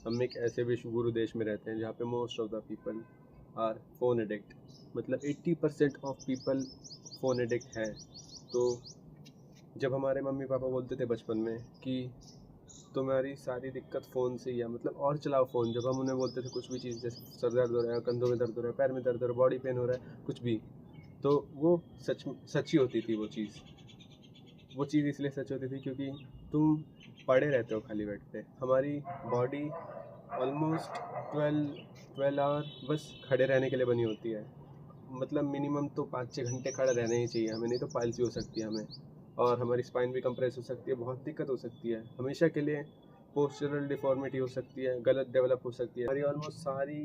हम एक ऐसे विश्वगुरु देश में रहते हैं जहाँ पे most of the people are phone addict, मतलब 80% ऑफ पीपल फ़ोन एडिक्ट हैं। तो जब हमारे मम्मी पापा बोलते थे बचपन में कि तुम्हारी सारी दिक्कत फ़ोन से ही है, मतलब और चलाओ फ़ोन, जब हम उन्हें बोलते थे कुछ भी चीज़, जैसे सर दर्द हो रहा है, कंधों में दर्द हो रहा है, पैर में दर्द हो रहा है, बॉडी पेन हो रहा है, कुछ भी, तो वो सच ही होती थी वो चीज़। वो चीज़ इसलिए सच होती थी क्योंकि तुम पड़े रहते हो खाली बेड पे। हमारी बॉडी ऑलमोस्ट 12 आवर बस खड़े रहने के लिए बनी होती है। मतलब मिनिमम तो 5-6 घंटे खड़ा रहना ही चाहिए हमें, नहीं तो पाइल्स भी हो सकती है हमें, और हमारी स्पाइन भी कंप्रेस हो सकती है, बहुत दिक्कत हो सकती है हमेशा के लिए। पोस्चरल डिफॉर्मिटी हो सकती है, गलत डेवलप हो सकती है हमारी ऑलमोस्ट सारी।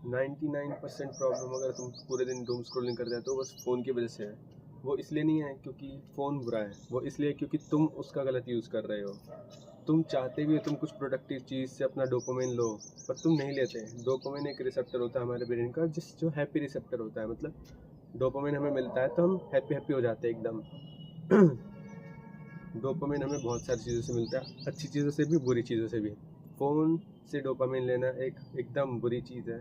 99% प्रॉब्लम अगर तुम पूरे दिन डूम स्क्रॉलिंग करते हो तो बस फ़ोन की वजह से है। वो इसलिए नहीं है क्योंकि फ़ोन बुरा है, वो इसलिए क्योंकि तुम उसका गलत यूज़ कर रहे हो। तुम चाहते भी हो तुम कुछ प्रोडक्टिव चीज़ से अपना डोपामिन लो, पर तुम नहीं लेते। डोपामिन एक रिसेप्टर होता है हमारे ब्रेन का, जो हैप्पी रिसेप्टर होता है, मतलब डोपामिन हमें मिलता है तो हम हैप्पी हैप्पी हो जाते हैं एकदम। डोपामिन हमें बहुत सारी चीज़ों से मिलता है, अच्छी चीज़ों से भी, बुरी चीज़ों से भी। फ़ोन से डोपामिन लेना एकदम बुरी चीज़ है।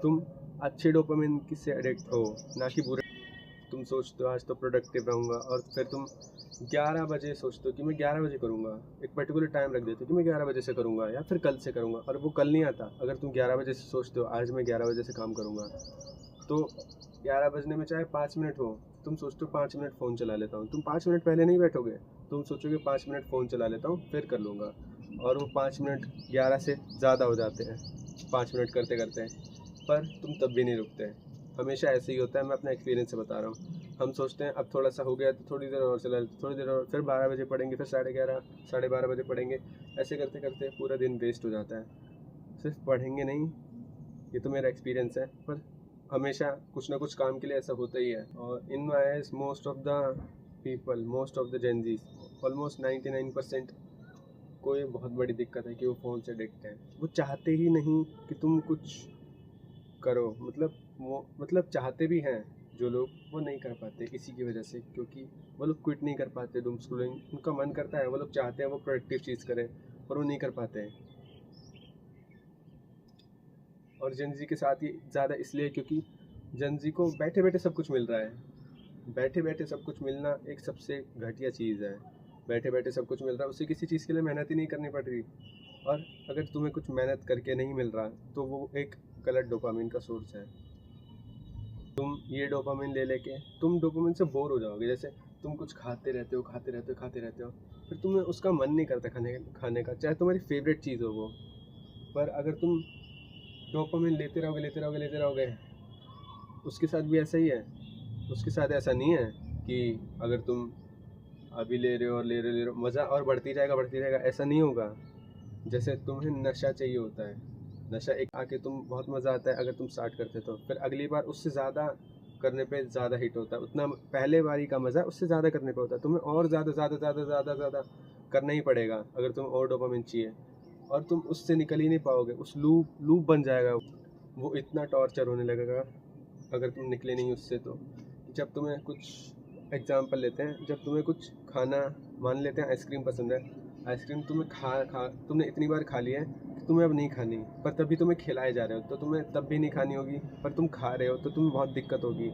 तुम अच्छे डोपामिन की से एडिक्ट हो, ना कि बुरे। तुम सोचते हो आज तो प्रोडक्टिव रहूँगा, और फिर तुम 11 बजे सोचते हो कि मैं 11 बजे करूँगा। एक पर्टिकुलर टाइम रख देते हो कि मैं 11 बजे से करूँगा या फिर कल से करूँगा, और वो कल नहीं आता। अगर तुम 11 बजे से सोचते हो आज मैं 11 बजे से काम करूँगा, तो 11 बजने में चाहे 5 मिनट हो, तुम सोचते हो 5 मिनट फ़ोन चला लेता हूँ। तुम 5 मिनट पहले नहीं बैठोगे, तुम सोचोगे 5 मिनट फ़ोन चला लेता हूँ फिर कर लूँगा, और वो 5 मिनट 11 से ज़्यादा हो जाते हैं 5 मिनट करते करते, पर तुम तब भी नहीं रुकते। हमेशा ऐसे ही होता है, मैं अपना एक्सपीरियंस से बता रहा हूँ। हम सोचते हैं अब थोड़ा सा हो गया तो थोड़ी देर और चला लेते, थोड़ी देर और, फिर 12 बजे पढ़ेंगे, फिर 11:30 12:30 बजे पढ़ेंगे। ऐसे करते करते पूरा दिन वेस्ट हो जाता है। सिर्फ पढ़ेंगे नहीं, ये तो मेरा एक्सपीरियंस है, पर हमेशा कुछ ना कुछ काम के लिए ऐसा होता ही है। और in my eyes most of the people, most of the Gen Zs, almost 99% को ये बहुत बड़ी दिक्कत है कि वो फ़ोन से एडिक्ट है। वो चाहते ही नहीं कि तुम कुछ करो, मतलब वो, मतलब चाहते भी हैं जो लोग, वो नहीं कर पाते इसी की वजह से, क्योंकि वो लोग क्विट नहीं कर पाते डूम स्क्रोलिंग। उनका मन करता है, वो लोग चाहते हैं वो प्रोडक्टिव चीज़ करें, पर वो नहीं कर पाते हैं। और जनजी के साथ ये ज़्यादा इसलिए क्योंकि जनजी को बैठे बैठे सब कुछ मिल रहा है। बैठे बैठे सब कुछ मिलना एक सबसे घटिया चीज़ है। बैठे बैठे सब कुछ मिल रहा है, उसे किसी चीज़ के लिए मेहनत ही नहीं करनी पड़ रही। और अगर तुम्हें कुछ मेहनत करके नहीं मिल रहा, तो वो एक गलत डोपामिन का सोर्स है। तुम ये डोपामिन ले लेके तुम डोपामिन से बोर हो जाओगे। जैसे तुम कुछ खाते रहते हो, खाते रहते हो, खाते रहते हो, फिर तुम्हें उसका मन नहीं करता खाने खाने का, चाहे तुम्हारी फेवरेट चीज़ हो वो। पर अगर तुम डोपामिन लेते रहोगे, लेते रहोगे, लेते रहोगे, उसके साथ भी ऐसा ही है। उसके साथ ऐसा नहीं है कि अगर तुम अभी ले रहे हो और ले रहे हो, मज़ा और बढ़ती जाएगा, ऐसा नहीं होगा। जैसे तुम्हें नशा चाहिए होता है, नशा एक आके तुम बहुत मज़ा आता है अगर तुम स्टार्ट करते तो फिर अगली बार उससे ज़्यादा करने पे ज़्यादा हिट होता है। उतना पहले बारी का मज़ा उससे ज़्यादा करने पे होता है। तुम्हें और ज़्यादा ज़्यादा ज़्यादा ज़्यादा ज़्यादा करना ही पड़ेगा अगर तुम और डोपामिन चाहिए, और तुम उससे निकल ही नहीं पाओगे। उस लूप लूप बन जाएगा, वो इतना टॉर्चर होने लगेगा अगर तुम निकले नहीं उससे। तो जब तुम्हें कुछ, एग्जांपल लेते हैं, जब तुम्हें कुछ खाना, मान लेते हैं आइसक्रीम पसंद है, आइसक्रीम तुम्हें खा खा तुमने इतनी बार खा लिया है कि तुम्हें अब नहीं खानी, पर तभी तुम्हें खिलाए जा रहे हो, तो तुम्हें तब भी नहीं खानी होगी, पर तुम खा रहे हो तो तुम्हें बहुत दिक्कत होगी।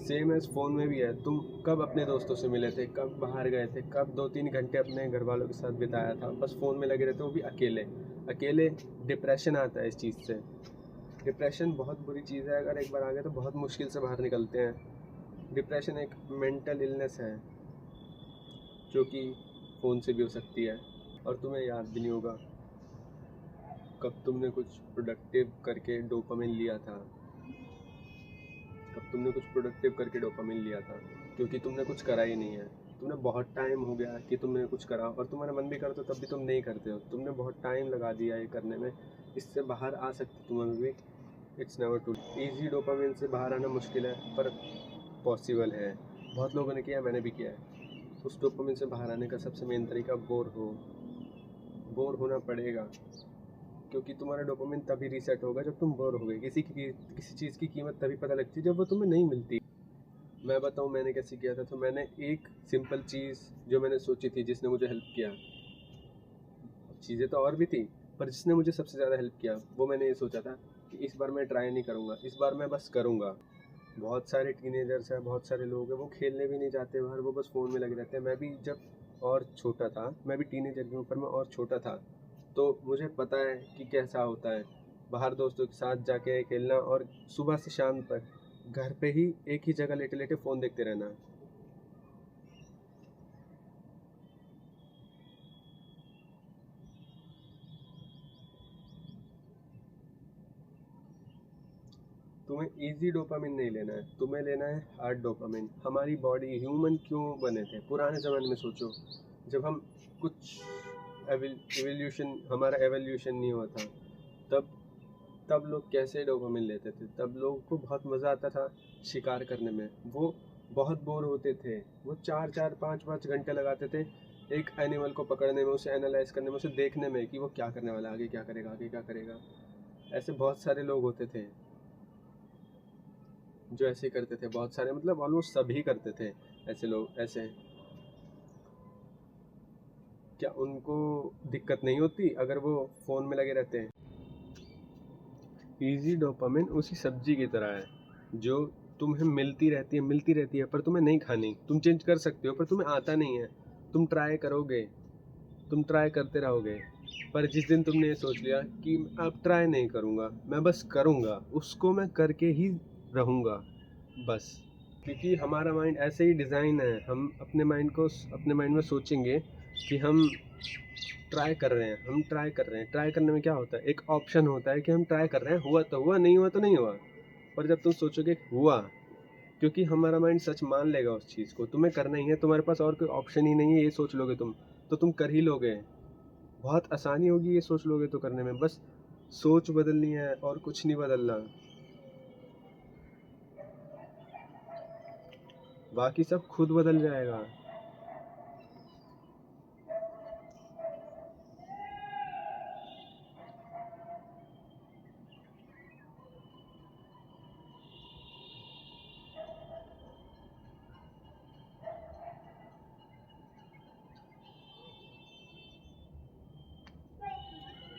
सेम एज फ़ोन में भी है। तुम कब अपने दोस्तों से मिले थे, कब बाहर गए थे, कब 2-3 घंटे अपने घर वालों के साथ बिताया था, बस फ़ोन में लगे रहते हो, वो भी अकेले अकेले। डिप्रेशन आता है इस चीज़ से। डिप्रेशन बहुत बुरी चीज़ है, अगर एक बार आ गया तो बहुत मुश्किल से बाहर निकलते हैं। डिप्रेशन एक मेंटल इलनेस है जो कि फ़ोन से भी हो सकती है, और तुम्हें याद भी नहीं होगा कब तुमने कुछ प्रोडक्टिव करके डोपामिन लिया था। कब तुमने कुछ प्रोडक्टिव करके डोपामिन लिया था, क्योंकि तुमने कुछ करा ही नहीं है। तुमने बहुत टाइम हो गया कि तुमने कुछ करा, और तुम्हारा मन भी करता तब भी तुम नहीं करते हो। तुमने बहुत टाइम लगा दिया ये करने में, इससे बाहर आ सकते तुम्हें भी। It's never too easy. Dopamine से बाहर आना मुश्किल है, पर पॉसिबल है। बहुत लोगों ने किया है, मैंने भी किया है। उस डोपामिन से बाहर आने का सबसे मेन तरीका बोर हो, बोर होना पड़ेगा, क्योंकि तुम्हारा डोपामिन तभी रीसेट होगा जब तुम बोर हो गए। किसी चीज़ की कीमत तभी पता लगती है जब वो तुम्हें नहीं मिलती। मैं बताऊँ मैंने कैसे किया था। तो मैंने एक सिंपल चीज़ जो मैंने सोची थी, जिसने मुझे हेल्प किया, चीज़ें तो और भी थी, पर जिसने मुझे सबसे ज़्यादा हेल्प किया वो मैंने ये सोचा था कि इस बार मैं ट्राई नहीं करूँगा, इस बार मैं बस करूँगा। बहुत सारे टीनेजर्स हैं, बहुत सारे लोग हैं, वो खेलने भी नहीं जाते बाहर, वो बस फ़ोन में लगे रहते हैं। मैं भी जब और छोटा था, मैं भी टीनेजर हूँ, पर मैं और छोटा था, तो मुझे पता है कि कैसा होता है बाहर दोस्तों के साथ जाके खेलना और सुबह से शाम तक घर पे ही एक ही जगह लेटे लेटे फ़ोन देखते रहना। तुम्हें इजी डोपामिन नहीं लेना है, तुम्हें लेना है हार्ड डोपामिन। हमारी बॉडी, ह्यूमन क्यों बने थे पुराने ज़माने में, सोचो जब हम कुछ एवोल्यूशन, हमारा एवोल्यूशन नहीं हुआ था, तब तब लोग कैसे डोपामिन लेते थे। तब लोगों को बहुत मज़ा आता था शिकार करने में। वो बहुत बोर होते थे, वो 4-4 5-5 घंटे लगाते थे एक एनिमल को पकड़ने में, उसे एनालाइज करने में, उसे देखने में कि वो क्या करने वाला है, आगे क्या करेगा, आगे क्या करेगा। ऐसे बहुत सारे लोग होते थे जो ऐसे करते थे, बहुत सारे, मतलब ऑलमोस्ट सभी करते थे ऐसे लोग। ऐसे क्या उनको दिक्कत नहीं होती अगर वो फ़ोन में लगे रहते हैं? ईज़ी डोपामिन उसी सब्जी की तरह है जो तुम्हें मिलती रहती है, पर तुम्हें नहीं खानी। तुम चेंज कर सकते हो पर तुम्हें आता नहीं है। तुम ट्राई करोगे, तुम ट्राई करते रहोगे, पर जिस दिन तुमने ये सोच लिया कि अब ट्राई नहीं करूँगा, मैं बस करूँगा, उसको मैं करके ही रहूँगा बस। क्योंकि हमारा माइंड ऐसे ही डिज़ाइन है, हम अपने माइंड में सोचेंगे कि हम ट्राई कर रहे हैं, हम ट्राई कर रहे हैं। ट्राई करने में क्या होता है, एक ऑप्शन होता है कि हम ट्राई कर रहे हैं, हुआ तो हुआ, नहीं हुआ तो नहीं हुआ। पर जब तुम सोचोगे हुआ, क्योंकि हमारा माइंड सच मान लेगा उस चीज़ को, तुम्हें करना ही है, तुम्हारे पास और कोई ऑप्शन ही नहीं है, ये सोच लोगे तुम, तो तुम कर ही लोगे। बहुत आसानी होगी ये सोच लोगे तो करने में। बस सोच बदलनी है और कुछ नहीं बदलना, बाकी सब खुद बदल जाएगा।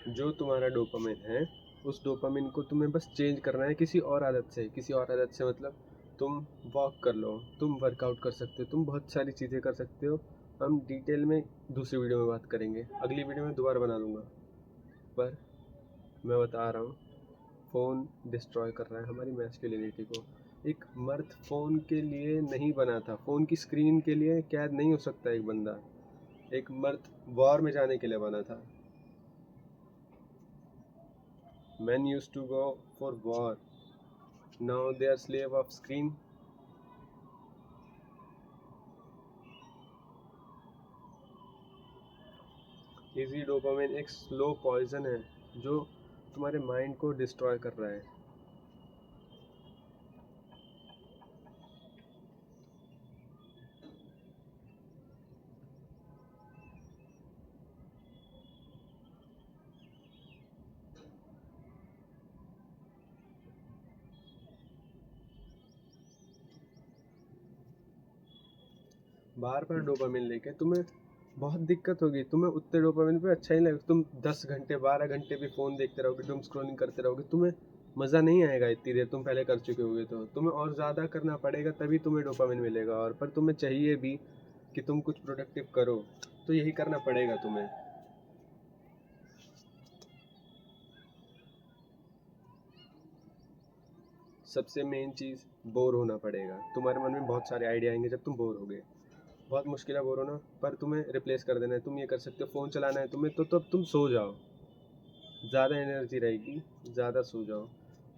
जो तुम्हारा डोपामिन है, उस डोपामिन को तुम्हें बस चेंज करना है किसी और आदत से। किसी और आदत से मतलब तुम वॉक कर लो, तुम वर्कआउट कर सकते हो, तुम बहुत सारी चीज़ें कर सकते हो। हम डिटेल में दूसरी वीडियो में बात करेंगे, अगली वीडियो में दोबारा बना लूँगा। पर मैं बता रहा हूँ, फ़ोन डिस्ट्रॉय कर रहा है हमारी मैस्कुलिनिटी को। एक मर्द फ़ोन के लिए नहीं बना था, फ़ोन की स्क्रीन के लिए कैद नहीं हो सकता एक बंदा। एक मर्द वॉर में जाने के लिए बना था। Men used to go for war. Now they are slave of screen. Easy dopamine एक स्लो पॉइजन है जो तुम्हारे माइंड को डिस्ट्रॉय कर रहा है। बार बार डोपामिन लेके तुम्हें बहुत दिक्कत होगी। तुम्हें उतने डोपामिन पे अच्छा ही लगेगा। तुम 10 घंटे 12 घंटे भी फ़ोन देखते रहोगे, तुम स्क्रॉलिंग करते रहोगे, तुम्हें मज़ा नहीं आएगा। इतनी देर तुम पहले कर चुके होगे तो तुम्हें और ज़्यादा करना पड़ेगा, तभी तुम्हें डोपामिन मिलेगा। और पर तुम्हें चाहिए भी कि तुम कुछ प्रोडक्टिव करो, तो यही करना पड़ेगा तुम्हें। सबसे मेन चीज़, बोर होना पड़ेगा। तुम्हारे मन में बहुत सारे आइडिया आएंगे जब तुम बोर होगे। बहुत मुश्किल है बोर होना, पर तुम्हें रिप्लेस कर देना है। तुम ये कर सकते हो, फ़ोन चलाना है तुम्हें तो तब तुम सो जाओ, ज़्यादा एनर्जी रहेगी, ज़्यादा सो जाओ,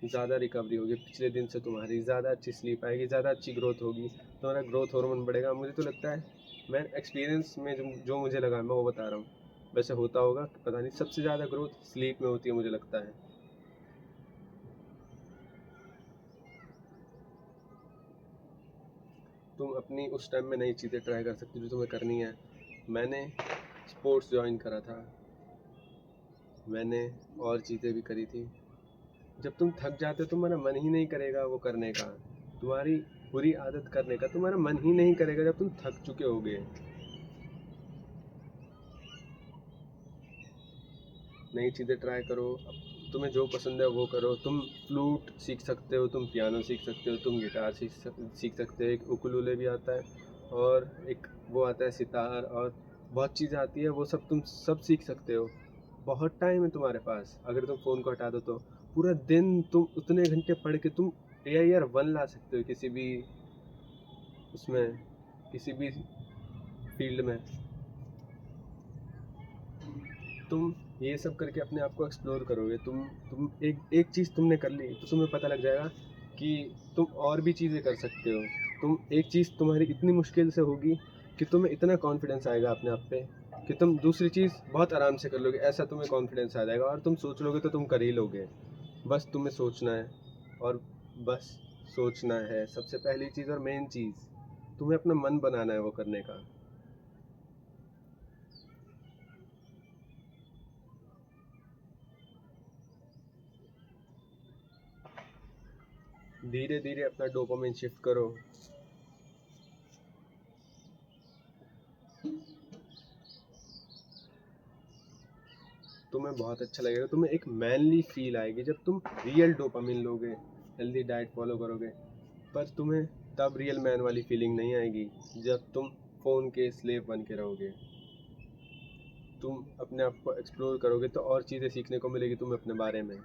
ज़्यादा रिकवरी होगी पिछले दिन से, तुम्हारी ज़्यादा अच्छी स्लीप आएगी, ज़्यादा अच्छी ग्रोथ होगी, तुम्हारा ग्रोथ हार्मोन बढ़ेगा। मुझे तो लगता है, मैं एक्सपीरियंस में जो मुझे लगा मैं वो बता रहा हूँ। वैसे होता होगा पता नहीं, सबसे ज़्यादा ग्रोथ स्लीप में होती है मुझे लगता है। तुम अपनी उस टाइम में नई चीज़ें ट्राई कर सकती हो जो तुम्हें करनी है। मैंने स्पोर्ट्स ज्वाइन करा था, मैंने और चीज़ें भी करी थी। जब तुम थक जाते हो तुम्हारा मन ही नहीं करेगा वो करने का, तुम्हारी बुरी आदत करने का तुम्हारा मन ही नहीं करेगा जब तुम थक चुके होगे। नई चीज़ें ट्राई करो, तुम्हें जो पसंद है वो करो। तुम फ्लूट सीख सकते हो, तुम पियानो सीख सकते हो, तुम गिटार सीख सकते हो, एक उकुलेले भी आता है, और एक वो आता है सितार, और बहुत चीज़ें आती है, वो सब तुम सब सीख सकते हो। बहुत टाइम है तुम्हारे पास, अगर तुम फ़ोन को हटा दो तो पूरा दिन तुम उतने घंटे पढ़ के तुम AIR 1 ला सकते हो किसी भी उसमें, किसी भी फील्ड में। तुम ये सब करके अपने आप को एक्सप्लोर करोगे, तुम एक एक चीज़ तुमने कर ली तो तुम्हें पता लग जाएगा कि तुम और भी चीज़ें कर सकते हो। तुम एक चीज़ तुम्हारी इतनी मुश्किल से होगी कि तुम्हें इतना कॉन्फिडेंस आएगा अपने आप पे कि तुम दूसरी चीज़ बहुत आराम से कर लोगे, ऐसा तुम्हें कॉन्फिडेंस आ जाएगा, और तुम सोच लोगे तो तुम कर ही लोगे। बस तुम्हें सोचना है, और बस सोचना है सबसे पहली चीज़ और मेन चीज़। तुम्हें अपना मन बनाना है वो करने का। धीरे धीरे अपना डोपामिन शिफ्ट करो। तुम्हें बहुत अच्छा लगेगा, तुम्हें एक मैनली फील आएगी जब तुम रियल डोपामिन लोगे, हेल्दी डाइट फॉलो करोगे। पर तुम्हें तब रियल मैन वाली फीलिंग नहीं आएगी जब तुम फ़ोन के स्लेव बन के रहोगे। तुम अपने आप को एक्सप्लोर करोगे तो और चीज़ें सीखने को मिलेगी तुम्हें अपने बारे में।